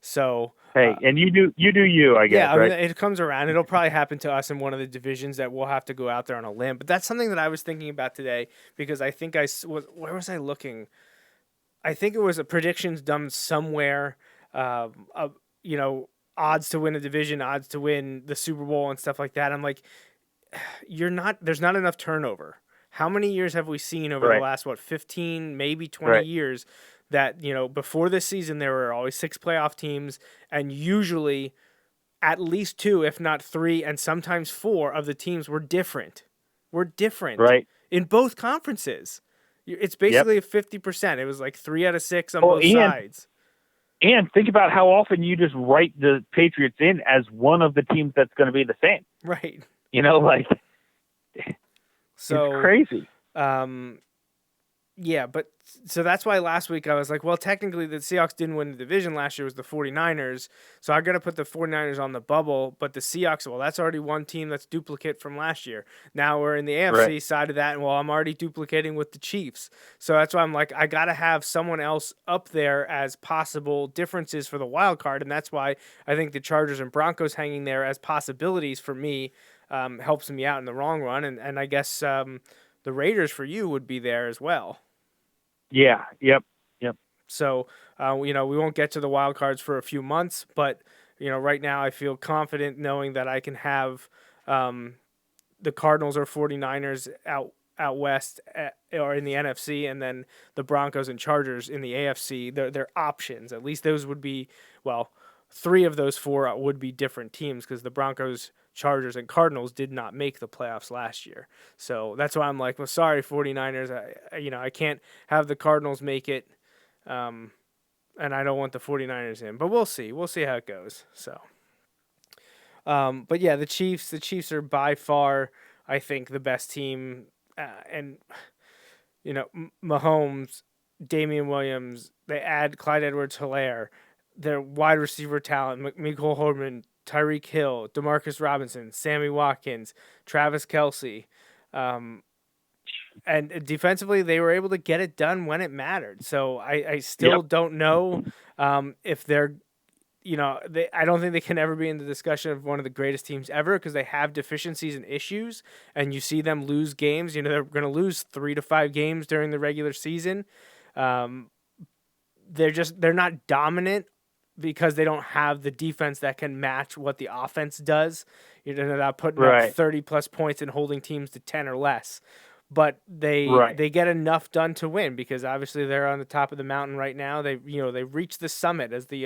So Hey, and you do you, I guess, yeah, I right? mean, it comes around. It'll probably happen to us in one of the divisions that we'll have to go out there on a limb. But that's something that I was thinking about today because I think where was I looking? I think it was a predictions done somewhere. You know, odds to win a division, odds to win the Super Bowl, and stuff like that. I'm like, there's not enough turnover. How many years have we seen over the last 15, maybe 20 years that, you know, before this season there were always 6 playoff teams and usually at least 2, if not 3, and sometimes 4 of the teams were different. Right. In both conferences. It's basically a 50%. It was like 3 out of 6 on both sides. And think about how often you just write the Patriots in as one of the teams that's going to be the same. Right. You know, like, so it's crazy. Yeah, but so that's why last week I was like, well, technically the Seahawks didn't win the division last year, it was the 49ers. So I got to put the 49ers on the bubble, but the Seahawks, well, that's already one team that's duplicate from last year. Now we're in the AFC side of that, and well, I'm already duplicating with the Chiefs. So that's why I'm like, I got to have someone else up there as possible differences for the wild card, and that's why I think the Chargers and Broncos hanging there as possibilities for me helps me out in the long run, and I guess the Raiders for you would be there as well. Yeah. Yep. So, you know, we won't get to the wild cards for a few months, but, you know, right now I feel confident knowing that I can have the Cardinals or 49ers out west or in the NFC, and then the Broncos and Chargers in the AFC. They're options. At least those would be, well, 3 of those 4 would be different teams because the Broncos, Chargers, and Cardinals did not make the playoffs last year. So that's why I'm like, well, sorry, 49ers. I can't have the Cardinals make it, and I don't want the 49ers in. But we'll see. We'll see how it goes. So, but yeah, the Chiefs are by far, I think, the best team. And, you know, Mahomes, Damian Williams, they add Clyde Edwards-Helaire, their wide receiver talent, Mecole Hardman, Tyreek Hill, Demarcus Robinson, Sammy Watkins, Travis Kelce. And defensively, they were able to get it done when it mattered. So I still don't know if they're, you know, I don't think they can ever be in the discussion of one of the greatest teams ever because they have deficiencies and issues. And you see them lose games. You know, they're going to lose 3 to 5 games during the regular season. They're not dominant because they don't have the defense that can match what the offense does. You know, they're not putting up 30-plus points and holding teams to 10 or less. But they get enough done to win because obviously they're on the top of the mountain right now. They reached the summit as the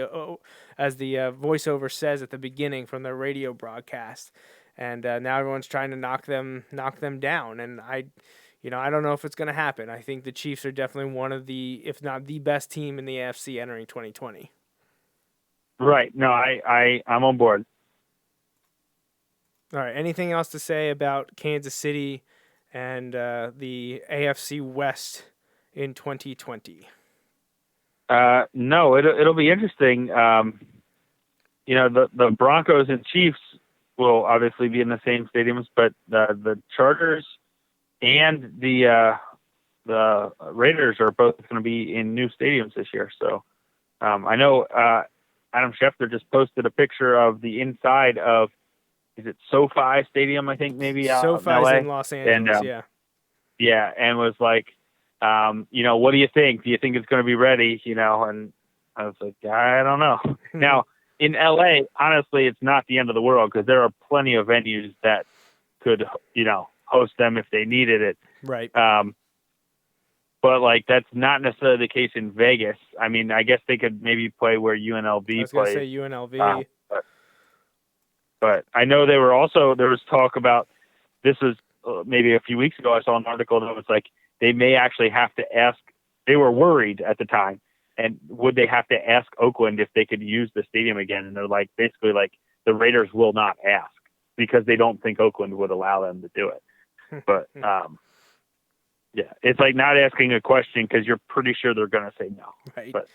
voiceover says at the beginning from their radio broadcast, and now everyone's trying to knock them down. And I don't know if it's going to happen. I think the Chiefs are definitely one of the, if not the best team in the AFC entering 2020. Right. No, I'm on board. All right. Anything else to say about Kansas City and the AFC West in 2020? No, it'll be interesting. You know, the Broncos and Chiefs will obviously be in the same stadiums, but the Chargers and the Raiders are both going to be in new stadiums this year. So I know Adam Schefter just posted a picture of the inside of, is it SoFi Stadium, I think, maybe? SoFi's in LA? in Los Angeles, and, yeah. Yeah, and was like, you know, what do you think? Do you think it's going to be ready? You know, and I was like, I don't know. Now, in LA, honestly, it's not the end of the world because there are plenty of venues that could, you know, host them if they needed it. Right. But, like, that's not necessarily the case in Vegas. I mean, I guess they could maybe play where UNLV plays. I was going to say UNLV. But I know there was talk about, this was maybe a few weeks ago, I saw an article that was like, they may actually have to ask, they were worried at the time, and would they have to ask Oakland if they could use the stadium again? And they're like, basically like, the Raiders will not ask because they don't think Oakland would allow them to do it. But, yeah, it's like not asking a question because you're pretty sure they're going to say no. Right. But,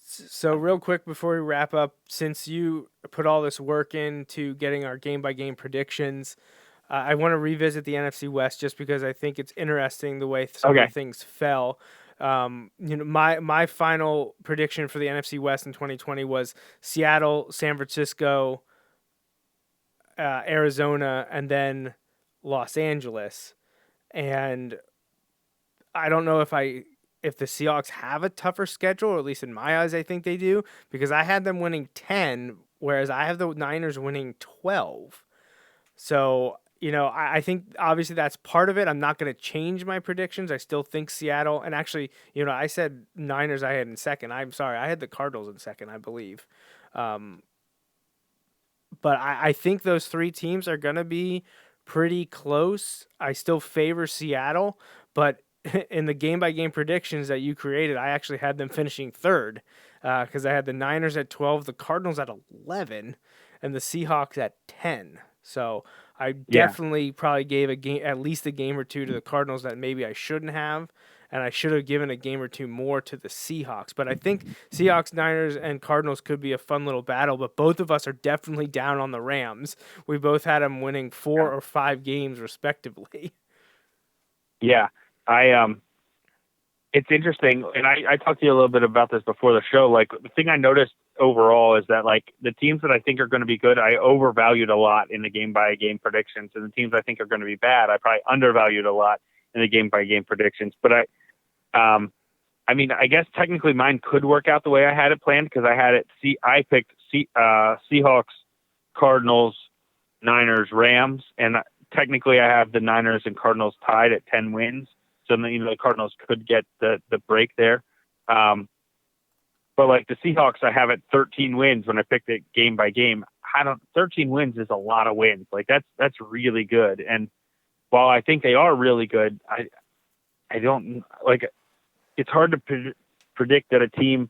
so real quick before we wrap up, since you put all this work into getting our game-by-game predictions, I want to revisit the NFC West just because I think it's interesting the way some of the things fell. My final prediction for the NFC West in 2020 was Seattle, San Francisco, Arizona, and then Los Angeles. And I don't know if the Seahawks have a tougher schedule, or at least in my eyes, I think they do, because I had them winning 10, whereas I have the Niners winning 12. So, I think obviously that's part of it. I'm not going to change my predictions. I still think Seattle, and actually, I said Niners I had in second. I'm sorry. I had the Cardinals in second, I believe. But I think those three teams are going to be pretty close. I still favor Seattle, but in the game-by-game predictions that you created, I actually had them finishing third because I had the Niners at 12, the Cardinals at 11, and the Seahawks at 10. So I definitely probably gave at least a game or two to the Cardinals that maybe I shouldn't have, and I should have given a game or two more to the Seahawks. But I think Seahawks, Niners, and Cardinals could be a fun little battle, but both of us are definitely down on the Rams. We both had them winning 4 or 5 games respectively. Yeah. It's interesting, and I talked to you a little bit about this before the show. Like, the thing I noticed overall is that, like, the teams that I think are going to be good, I overvalued a lot in the game-by-game predictions, and the teams I think are going to be bad, I probably undervalued a lot in the game-by-game predictions. But I guess technically mine could work out the way I had it planned, because I picked Seahawks, Cardinals, Niners, Rams, and technically I have the Niners and Cardinals tied at 10 wins. So, the Cardinals could get the break there. But like the Seahawks, I have at 13 wins when I picked it game by game. 13 wins is a lot of wins. Like that's really good. And while I think they are really good, I don't like, it's hard to predict that a team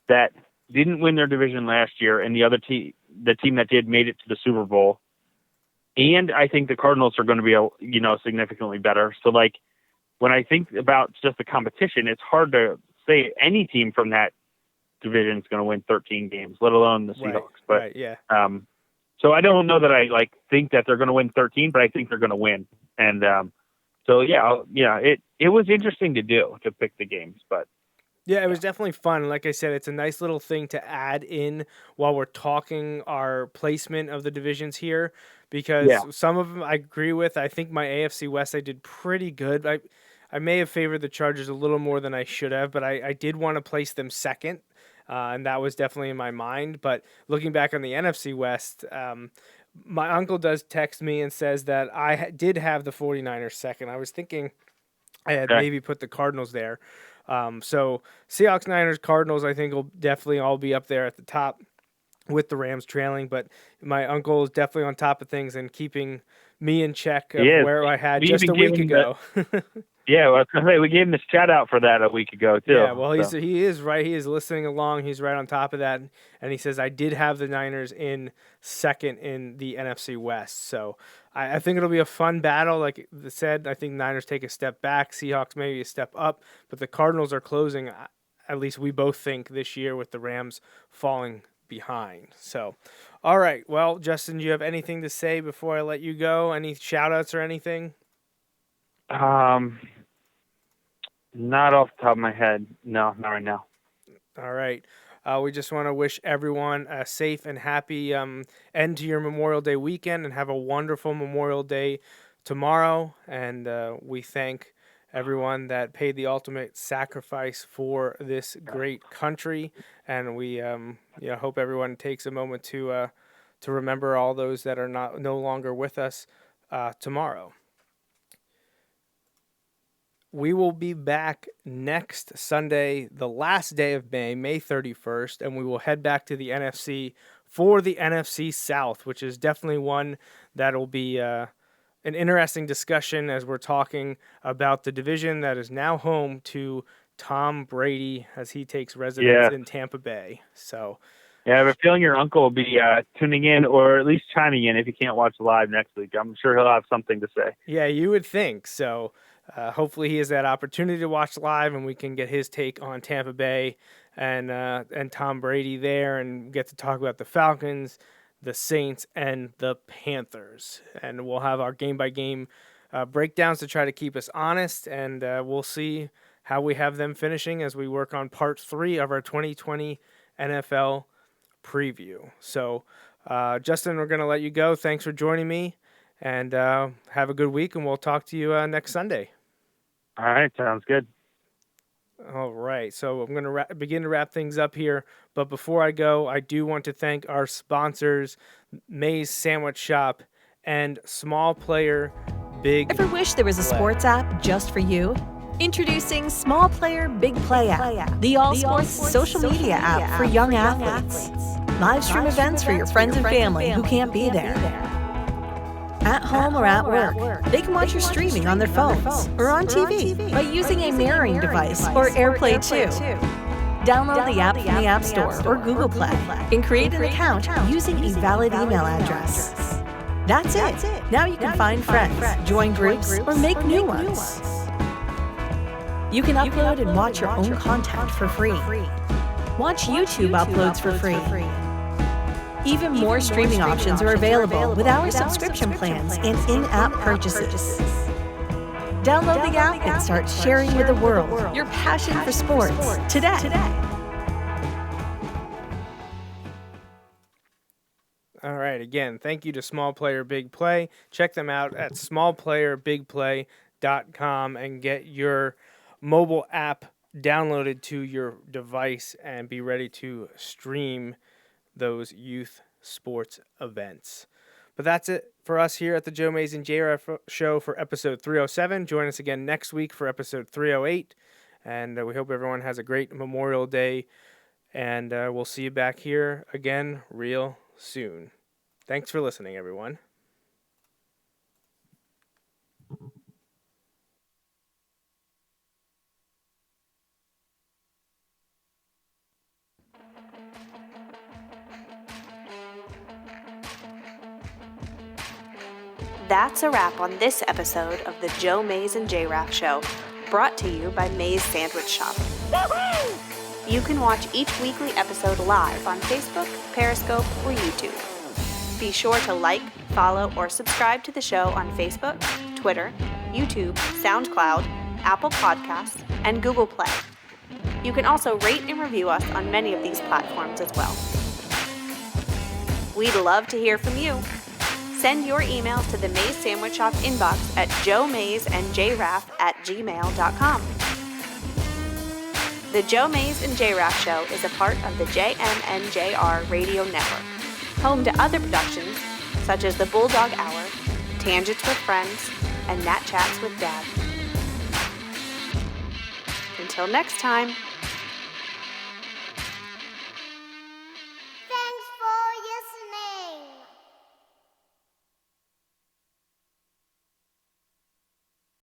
that didn't win their division last year and the team that did made it to the Super Bowl. And I think the Cardinals are going to be, significantly better. So like, when I think about just the competition, it's hard to say any team from that division is going to win 13 games, let alone the Seahawks. So I don't know that I think that they're going to win 13, but I think they're going to win. And it was interesting to pick the games, but. Yeah, it was definitely fun. Like I said, it's a nice little thing to add in while we're talking our placement of the divisions here, because some of them I agree with. I think my AFC West, I did pretty good. I may have favored the Chargers a little more than I should have, but I did want to place them second, and that was definitely in my mind. But looking back on the NFC West, my uncle does text me and says that I did have the 49ers second. I was thinking I had maybe put the Cardinals there. So Seahawks, Niners, Cardinals, I think will definitely all be up there at the top with the Rams trailing, but my uncle is definitely on top of things and keeping me in check of where I had just a week ago. We gave him the shout out for that a week ago too. Yeah, well, he is right. He is listening along. He's right on top of that, and he says I did have the Niners in second in the NFC West. So I think it'll be a fun battle. Like I said, I think Niners take a step back, Seahawks maybe a step up, but the Cardinals are closing. At least we both think this year with the Rams falling behind. So, all right. Well, Justin, do you have anything to say before I let you go? Any shout outs or anything? Not off the top of my head. No, not right now. All right. We just want to wish everyone a safe and happy end to your Memorial Day weekend, and have a wonderful Memorial Day tomorrow. And we thank everyone that paid the ultimate sacrifice for this great country. And we hope everyone takes a moment to remember all those that are no longer with us tomorrow. We will be back next Sunday, the last day of May 31st, and we will head back to the NFC for the NFC South, which is definitely one that will be an interesting discussion as we're talking about the division that is now home to Tom Brady as he takes residence in Tampa Bay. So, I have a feeling your uncle will be tuning in, or at least chiming in if he can't watch live next week. I'm sure he'll have something to say. Yeah, you would think so. Hopefully he has that opportunity to watch live, and we can get his take on Tampa Bay and Tom Brady there, and get to talk about the Falcons, the Saints, and the Panthers. And we'll have our game-by-game breakdowns to try to keep us honest, and we'll see how we have them finishing as we work on part 3 of our 2020 NFL preview. So, Justin, we're going to let you go. Thanks for joining me, and have a good week, and we'll talk to you next Sunday. All right, sounds good. All right, so I'm going to begin to wrap things up here, but before I go, I do want to thank our sponsors, May's Sandwich Shop and Small Player Big Ever wish there was a sports app just for you? Introducing Small Player Big Play app, the all-sports social media app for young athletes. Live stream events for your friends and family who can't be there. At home or at work, they can watch your streaming on their phones or on TV by using a mirroring device or AirPlay 2. Download the app from the App Store or Google Play and create an account using a valid email address. That's it. Now you can find friends, join groups, or make new ones. You can upload and watch your own content for free. Watch YouTube uploads for free. Even more streaming options are available with our subscription plans and in-app purchases. Download the app and start sharing with the world your passion for sports today. All right, again, thank you to Small Player Big Play. Check them out at smallplayerbigplay.com and get your mobile app downloaded to your device and be ready to stream those youth sports events. But that's it for us here at the Joe Mays and J-Raff Show for episode 307. Join us again next week for episode 308. And we hope everyone has a great Memorial Day. And we'll see you back here again real soon. Thanks for listening, everyone. That's a wrap on this episode of the Joe Mays and J-Raff Show, brought to you by May's Sandwich Shop. Woo-hoo! You can watch each weekly episode live on Facebook, Periscope, or YouTube. Be sure to like, follow, or subscribe to the show on Facebook, Twitter, YouTube, SoundCloud, Apple Podcasts, and Google Play. You can also rate and review us on many of these platforms as well. We'd love to hear from you. Send your emails to the Mays Sandwich Shop inbox at joemaysandjraff@gmail.com. The Joe Mays and J-Raff Show is a part of the JMNJR Radio Network, home to other productions such as The Bulldog Hour, Tangents with Friends, and Nat Chats with Dad. Until next time.